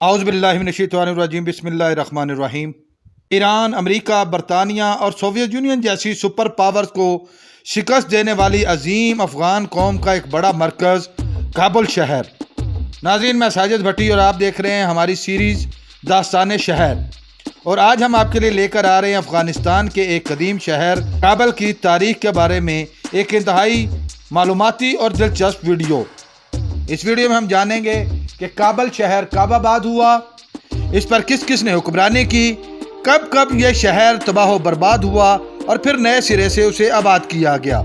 औज़ुबिल्लाहिमिनश्शैतानिर्रजीम बिस्मिल्लाहिर्रहमानिर्रहीम। Iran, America, बरतानिया और सोवियत यूनियन जैसी सुपर पावर्स को शिकस्त देने वाली अजीम अफ़गान कौम का एक बड़ा मरकज़ काबुल शहर। नाज़रीन, मैं साजिद भट्टी और आप देख रहे हैं हमारी सीरीज़ दास्तान शहर। और आज हम आपके लिए लेकर आ रहे हैं अफ़गानिस्तान के एक कदीम शहर काबुल की तारीख़ के बारे में एक इंतहाई मालूमाती और दिलचस्प वीडियो। इस वीडियो में हम जानेंगे कि काबुल शहर कब आबाद हुआ, इस पर किस किस ने हुक्मरानी की, कब कब यह शहर तबाह बर्बाद हुआ और फिर नए सिरे से उसे आबाद किया गया।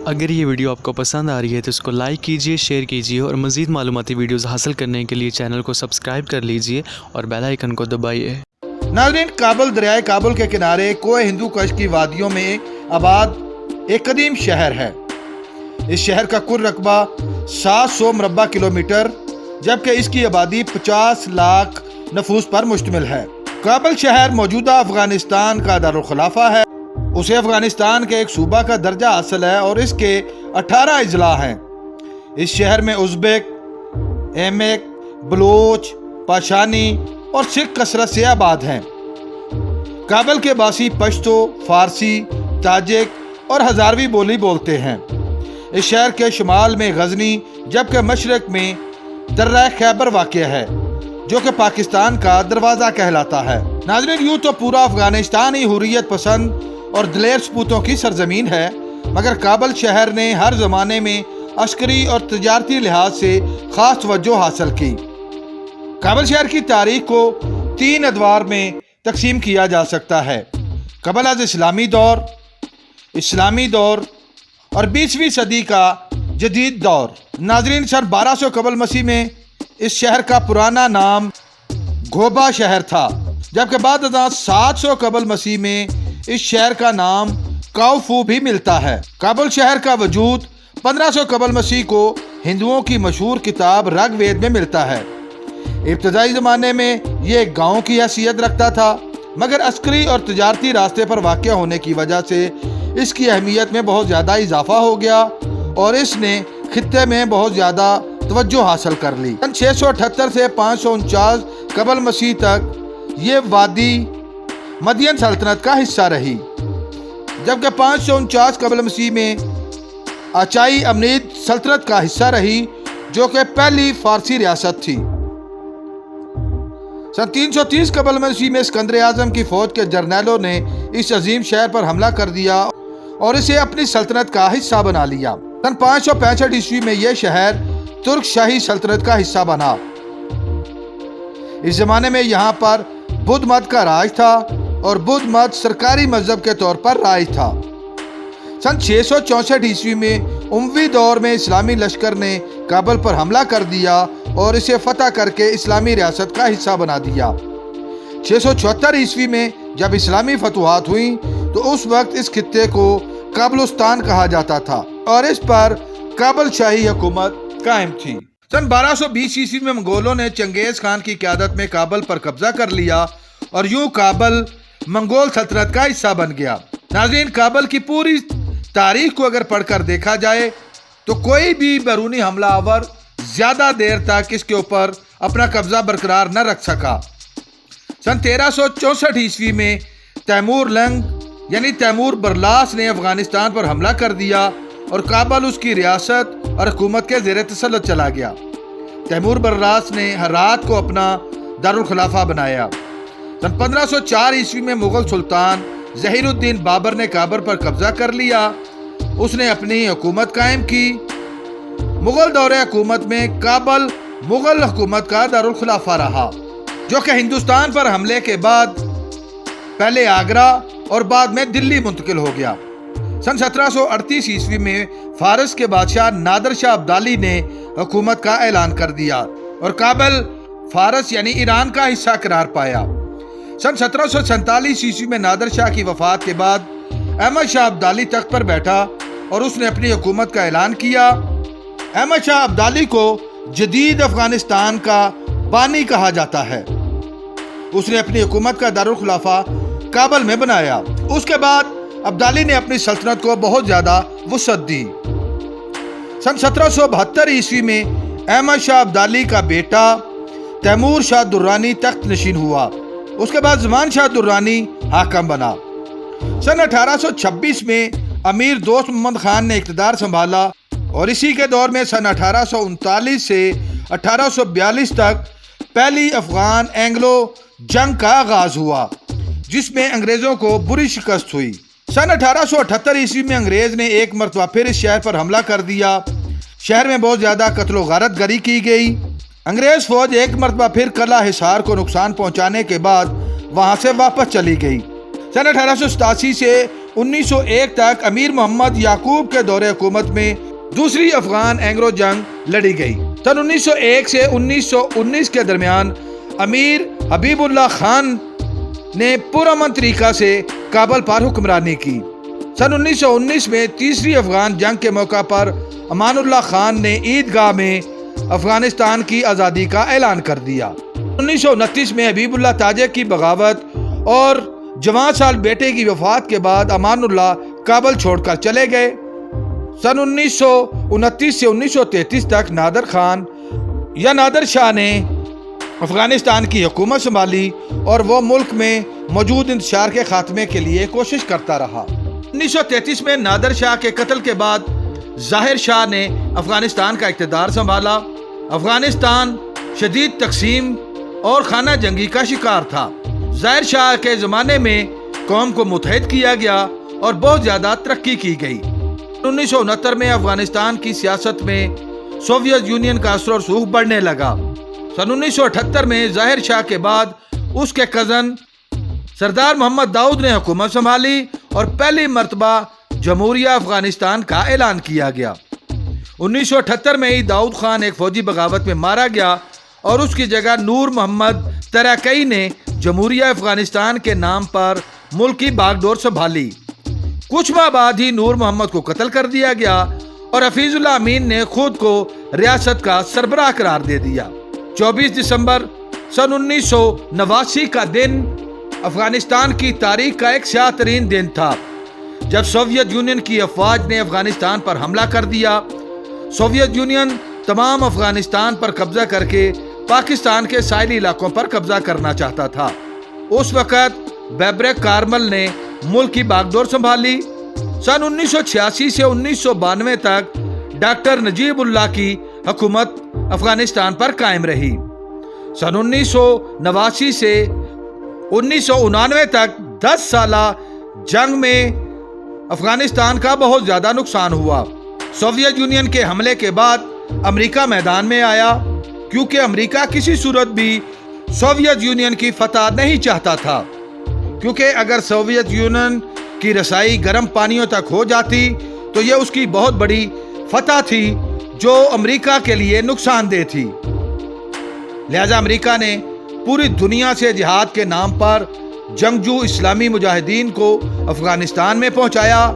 अगर ये वीडियो आपको पसंद आ रही है तो इसको लाइक कीजिए, शेयर कीजिए और मज़ीद मालूमाती वीडियोस हासिल करने के लिए चैनल को सब्सक्राइब कर लीजिए और बेल आइकन को दबाइए। नाज़रीन, काबुल दरियाए काबुल के किनारे कोह हिंदू कश की वादियों में आबाद एक कदीम शहर है। इस शहर का कुल रकबा 700 मुरब्बा किलोमीटर, जबकि इसकी आबादी 50 लाख नफूस पर मुश्तमिल है। काबुल शहर मौजूदा अफगानिस्तान का दारुल खिलाफा है। उसे अफगानिस्तान के एक सूबा का दर्जा हासिल है और इसके 18 अजला हैं। इस शहर में उज़्बेक, एमेक, बलोच, पाशानी और सिख कसरत से आबाद हैं। काबुल के बासी पश्तो, फारसी, ताजिक और हज़ारवी बोली बोलते हैं। इस शहर के शुमाल में गजनी, जबकि मशरक में दर्रा खैबर वाक़ है, जो कि पाकिस्तान का दरवाज़ा कहलाता है। नाज़रीन, यूँ तो पूरा अफगानिस्तान ही हुर्रियत पसंद और दिलेर सपूतों की सरजमीन है, मगर काबुल शहर ने हर ज़माने में अस्करी और तजारती लिहाज से ख़ास तवज्जो हासिल की। काबुल शहर की तारीख को 3 अदवार में तकसीम किया जा सकता है: कबल अज़ इस्लामी दौर और 20वीं सदी का जदीद दौर। नाज़रीन, सन 1200 कबल मसीह में इस शहर का पुराना नाम घोबा शहर था, जबकि बाद 700 कबल मसीह में इस शहर का नाम काउफू भी मिलता है। काबुल शहर का वजूद 1500 कबल मसीह को हिंदुओं की मशहूर किताब ऋग्वेद में मिलता है। इब्तदाई ज़माने में ये एक गाँव की हैसियत रखता था, मगर अस्करी और तजारती रास्ते पर वाक़ होने की वजह से इसकी अहमियत में बहुत ज़्यादा इजाफा हो गया और इसने खित्ते में बहुत ज़्यादा तवज्जो हासिल कर ली। 678 से 549 कबल मसीह तक ये वादी मदियन सल्तनत का हिस्सा रही, जबकि 549 कबल मसीह में अचाई अमनीद सल्तनत का हिस्सा रही, जो कि पहली फारसी रियासत थी। सन 330 कबल मसीह में सिकंदर आज़म की फौज के जर्नैलों ने इस अजीम शहर पर हमला कर दिया और इसे अपनी सल्तनत का हिस्सा बना लिया। सन 565 ईस्वी में यह शहर तुर्क शाही सल्तनत का हिस्सा बना। इस जमाने में यहाँ पर बुद्ध मत का राज था और बुद्ध मत सरकारी मजहब के तौर पर राज था। सन 664 ईस्वी में उमवी दौर में इस्लामी लश्कर ने काबुल पर हमला कर दिया और इसे फतह करके इस्लामी रियासत का हिस्सा बना दिया। 674 ईस्वी में जब इस्लामी फतुहात हुई तो उस वक्त इस खित्ते को काबुलिस्तान कहा जाता था और इस पर काबुल शाही हुकूमत कायम थी। सन 1220 ईस्वी में मंगोलों ने चंगेज खान की क़यादत में काबुल पर कब्जा कर लिया और यूं काबुल मंगोल सल्तनत का हिस्सा बन गया। नाज़रीन, काबुल की पूरी तारीख को अगर पढ़कर देखा जाए तो कोई भी बैरूनी हमलावर ज़्यादा देर तक इसके ऊपर अपना कब्जा बरकरार न रख सका। सन 1364 ईस्वी में तैमूर लंग यानी तैमूर बरलास ने अफगानिस्तान पर हमला कर दिया और काबुल उसकी रियासत और हुकूमत के ज़ेर तसल्लुत चला गया। तैमूर बरलास ने हरात को अपना दारुल खिलाफा बनाया। सन 1504 ईस्वी में मुग़ल सुल्तान ज़हीरुद्दीन बाबर ने काबुल पर कब्जा कर लिया। उसने अपनी हुकूमत कायम की। मुग़ल दौरे हुकूमत में काबुल मुग़ल हुकूमत का दारुल खिलाफा रहा, जो कि हिंदुस्तान पर हमले के बाद पहले आगरा और बाद में दिल्ली मुंतकिल हो गया। सन 1738 ईस्वी में फारस के बादशाह नादर शाह अब्दाली ने हुकूमत का ऐलान कर दिया और काबुल फारस यानी ईरान का हिस्सा करार पाया। सन 1747 ईस्वी में नादर शाह की वफात के बाद अहमद शाह अब्दाली तख्त पर बैठा और उसने अपनी हुकूमत का ऐलान किया। अहमद शाह अब्दाली को जदीद अफगानिस्तान का बानी कहा जाता है। उसने अपनी हुकूमत का दारुल खिलाफा काबुल में बनाया। उसके बाद अब्दाली ने अपनी सल्तनत को बहुत ज़्यादा वुसअत दी। सन 1772 ईस्वी में अहमद शाह अब्दाली का बेटा तैमूर शाह दुर्रानी तख्त नशीन हुआ। उसके बाद ज़मान शाह दुर्रानी हाकम बना। सन 1826 में अमीर दोस्त मोहम्मद खान ने इक़्तिदार संभाला और इसी के दौर में सन 1839 से 1842 तक पहली अफगान एंग्लो जंग का आगाज हुआ, जिसमें अंग्रेज़ों को बुरी शिकस्त हुई। सन 1878 ईस्वी में अंग्रेज़ ने एक मरतबा फिर इस शहर पर हमला कर दिया। शहर में बहुत ज़्यादा कत्ल गारत गरी की गई। अंग्रेज़ फ़ौज एक मरतबा फिर कला हिसार को नुकसान पहुँचाने के बाद वहाँ से वापस चली गई। सन 1887 से 1901 तक अमीर मोहम्मद याकूब के दौरे हुकूमत में दूसरी अफगान एंग्लो जंग लड़ी गई। सन 1901 से 1919 के दरमियान अमीर हबीबुल्लाह खान ने पुरअमन तरीका से काबल पर हुक्मरानी की। सन 1919 में तीसरी अफगान जंग के मौका पर अमानुल्लाह खान ने ईदगाह में अफगानिस्तान की आज़ादी का ऐलान कर दिया। 1929 में हबीबुल्लाह ताजे की बगावत और जवान साल बेटे की वफात के बाद अमानुल्लाह काबल छोड़कर चले गए। सन 1929 से 1933 तक नादर खान या नादर शाह ने अफगानिस्तान की हुकूमत संभाली और वो मुल्क में मौजूद इंतशार के खात्मे के लिए कोशिश करता रहा। 1933 में नादर शाह के कत्ल के बाद ज़ाहिर शाह ने अफगानिस्तान का इक़्तिदार संभाला। अफगानिस्तान शदीद तकसीम और खाना जंगी का शिकार था। ज़ाहिर शाह के ज़माने में कौम को मुत्तहिद किया गया और बहुत ज़्यादा तरक्की की गई। 1969 में अफगानिस्तान की सियासत में सोवियत यूनियन का असर और सूख बढ़ने लगा। सन 1978 में ज़ाहिर शाह के बाद उसके कज़न सरदार मोहम्मद दाऊद ने हुकूमत संभाली और पहली मरतबा जमहूरिया अफगानिस्तान का ऐलान किया गया। 1978 में ही दाऊद खान एक फौजी बगावत में मारा गया और उसकी जगह नूर मोहम्मद तराकई ने जमहूरिया अफगानिस्तान के नाम पर मुल्क की बागडोर संभाली। कुछ माह बाद ही नूर मोहम्मद को कत्ल कर दिया गया और हफीजुल्लाह अमीन ने खुद को रियासत का सरबराह करार दे दिया। 24 दिसंबर सन 1989 का दिन अफगानिस्तान की तारीख का एक स्याह तरीन दिन था, जब सोवियत यूनियन की अफवाज ने अफगानिस्तान पर हमला कर दिया। सोवियत यूनियन तमाम अफगानिस्तान पर कब्जा करके पाकिस्तान के साहिली इलाकों पर कब्जा करना चाहता था। उस वक़्त बैबरेक कारमल ने मुल्क की बागडोर संभाली। सन 1986 से 1992 तक डॉक्टर नजीबुल्लाह की हुकूमत अफगानिस्तान पर कायम रही। सन 1989 से 1999 तक 10 साला जंग में अफगानिस्तान का बहुत ज़्यादा नुकसान हुआ। सोवियत यूनियन के हमले के बाद अमेरिका मैदान में आया, क्योंकि अमेरिका किसी सूरत भी सोवियत यूनियन की फतह नहीं चाहता था, क्योंकि अगर सोवियत यूनियन की रसाई गर्म पानियों तक हो जाती तो ये उसकी बहुत बड़ी फतह थी जो अमेरिका के लिए नुकसानदेह थी। लिहाजा अमेरिका ने पूरी दुनिया से जिहाद के नाम पर जंगजू इस्लामी मुजाहिदीन को अफगानिस्तान में पहुंचाया,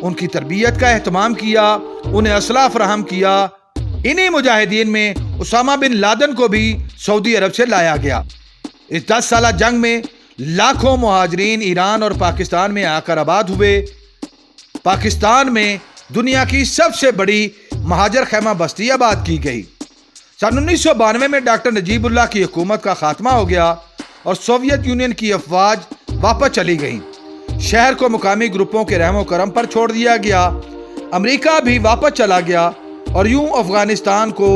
उनकी तरबियत का एहतमाम किया, उन्हें असला फराहम किया। इन्हीं मुजाहिदीन में उसामा बिन लादेन को भी सऊदी अरब से लाया गया। इस 10 साला जंग में लाखों मुहाजिरीन ईरान और पाकिस्तान में आकर आबाद हुए। पाकिस्तान में दुनिया की सबसे बड़ी महाजर खैमा बस्ती आबाद की गई। सन 1992 में डॉक्टर नजीबुल्लाह की हुकूमत का खात्मा हो गया और सोवियत यूनियन की अफवाज वापस चली गई। शहर को मुकामी ग्रुपों के रहमो करम पर छोड़ दिया गया। अमेरिका भी वापस चला गया और यूं अफगानिस्तान को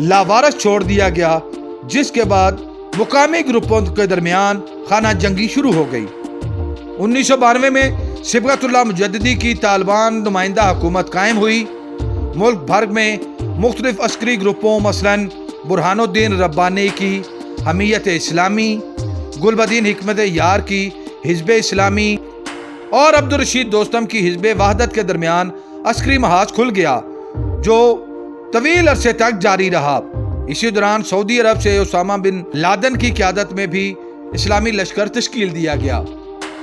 लावारस छोड़ दिया गया, जिसके बाद मुकामी ग्रुपों के दरमियान खाना जंगी शुरू हो गई। 1992 में सिबगतुल्लाह मुजद्दिदी की तालिबान नुमाइंदा हुकूमत कायम हुई। मुल्क भर में मुख्तलिफ अस्करी ग्रुपों मसलन बुरहानुद्दीन रब्बानी की हमीयत इस्लामी, गुलबदीन हिकमत यार की हिज़्ब इस्लामी और अब्दुल रशीद दोस्तम की हिज़्ब वहदत के दरमियान अस्करी महाज खुल गया, जो तवील अरसे तक जारी रहा। इसी दौरान सऊदी अरब से उसामा बिन लादेन की क़यादत में भी इस्लामी लश्कर तश्कील दिया गया।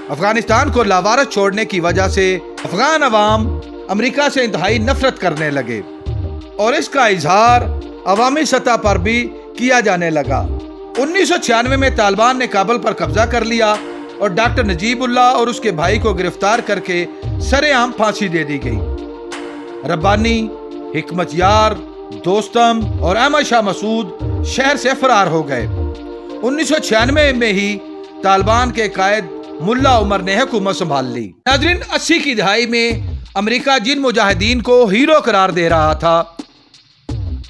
अफगानिस्तान को लावारस छोड़ने की वजह से अफगान अवाम अमेरिका से इंतहाई नफरत करने लगे और इसका इजहार अवामी सतह पर भी किया जाने लगा। 1996 में तालिबान ने काबल पर कब्जा कर लिया और डॉक्टर नजीबुल्लाह और उसके भाई को गिरफ्तार करके सरेआम फांसी दे दी गई। रब्बानी, हिकमत यार, दोस्तम और अहमद शाह मसूद शहर से फरार हो गए। 1996 में ही तालिबान के कायद मुल्ला उमर ने हुकूमत संभाल ली। नाज़रीन, 80 की दहाई में अमेरिका जिन मुजाहिदीन को हीरो करार दे रहा था,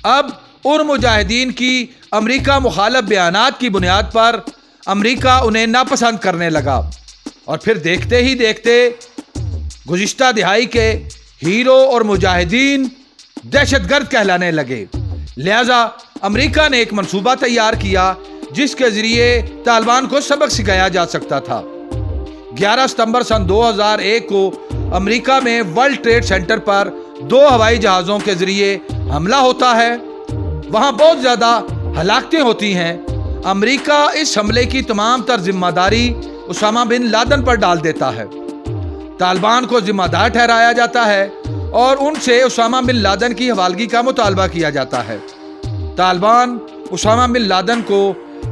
अब उन मुजाहिदीन की अमेरिका मुखालफ बयानात की बुनियाद पर अमेरिका उन्हें नापसंद करने लगा और फिर देखते ही देखते गुज़िश्ता दिहाई के हीरो और मुजाहिदीन दहशतगर्द कहलाने लगे। लिहाजा अमेरिका ने एक मंसूबा तैयार किया जिसके ज़रिए तालिबान को सबक सिखाया जा सकता था। 11 सितंबर सन 2001 को अमेरिका में वर्ल्ड ट्रेड सेंटर पर 2 हवाई जहाज़ों के ज़रिए हमला होता है। वहाँ बहुत ज़्यादा हलाकतें होती हैं। अमेरिका इस हमले की तमाम तर जिम्मेदारी उसामा बिन लादेन पर डाल देता है। तालिबान को जिम्मेदार ठहराया जाता है और उनसे उसामा बिन लादेन की हवालगी का मुतालबा किया जाता है। तालिबान उसामा बिन लादेन को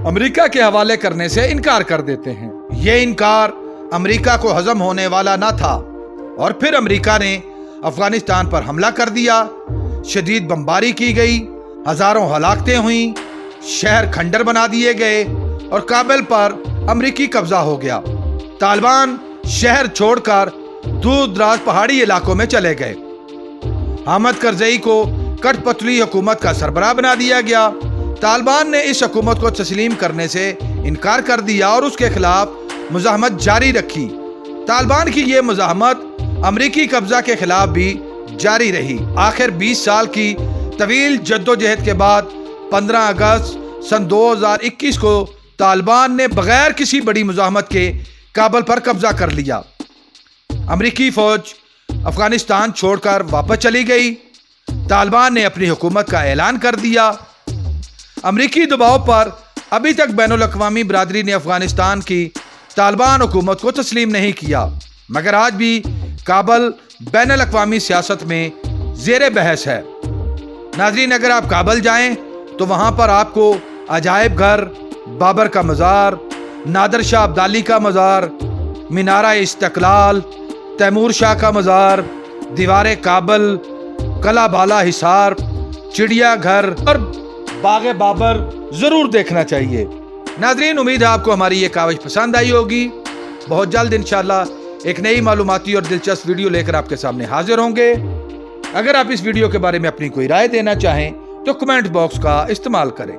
अमेरिका के हवाले करने से इनकार कर देते हैं। ये इनकार अमेरिका को हजम होने वाला ना था और फिर अमेरिका ने अफगानिस्तान पर हमला कर दिया। शदीद बमबारी की गई, हजारों हलाकतें हुई, शहर खंडर बना दिए गए और काबुल पर अमेरिकी कब्जा हो गया। तालिबान शहर छोड़कर दूर दराज पहाड़ी इलाकों में चले गए। हामिद करज़ई को कठपुतली हुकूमत का सरबराह बना दिया गया। तालिबान ने इस हुकूमत को तस्लीम करने से इनकार कर दिया और उसके खिलाफ मुज़ाहमत जारी रखी। तालिबान की ये मुज़ाहमत अमेरिकी कब्जा के खिलाफ भी जारी रही। आखिर 20 साल की तवील जद्दोजहद के बाद 15 अगस्त सन 2021 को तालिबान ने बगैर किसी बड़ी मुज़ाहमत के काबुल पर कब्जा कर लिया। अमेरिकी फौज अफगानिस्तान छोड़कर वापस चली गई। तालिबान ने अपनी हुकूमत का ऐलान कर दिया। अमेरिकी दबाव पर अभी तक बैनुल-अक़वामी बरादरी ने अफगानिस्तान की तालिबान हुकूमत को तस्लीम नहीं किया, मगर आज भी काबुल बैनुल-अक़वामी सियासत में ज़ेरे बहस है। नाज़रीन, अगर आप काबुल जाएं तो वहाँ पर आपको अजायब घर, बाबर का मज़ार, नादर शाह अब्दाली का मज़ार, मीनारा इस्तक़लाल, तैमूर शाह का मज़ार, दीवार काबुल, कला बाला हिसार, चिड़िया घर और बाग बाबर ज़रूर देखना चाहिए। नाज़रीन, उम्मीद है आपको हमारी ये काविश पसंद आई होगी। बहुत जल्द इंशाल्लाह एक नई मालूमाती और दिलचस्प वीडियो लेकर आपके सामने हाजिर होंगे। अगर आप इस वीडियो के बारे में अपनी कोई राय देना चाहें तो कमेंट बॉक्स का इस्तेमाल करें।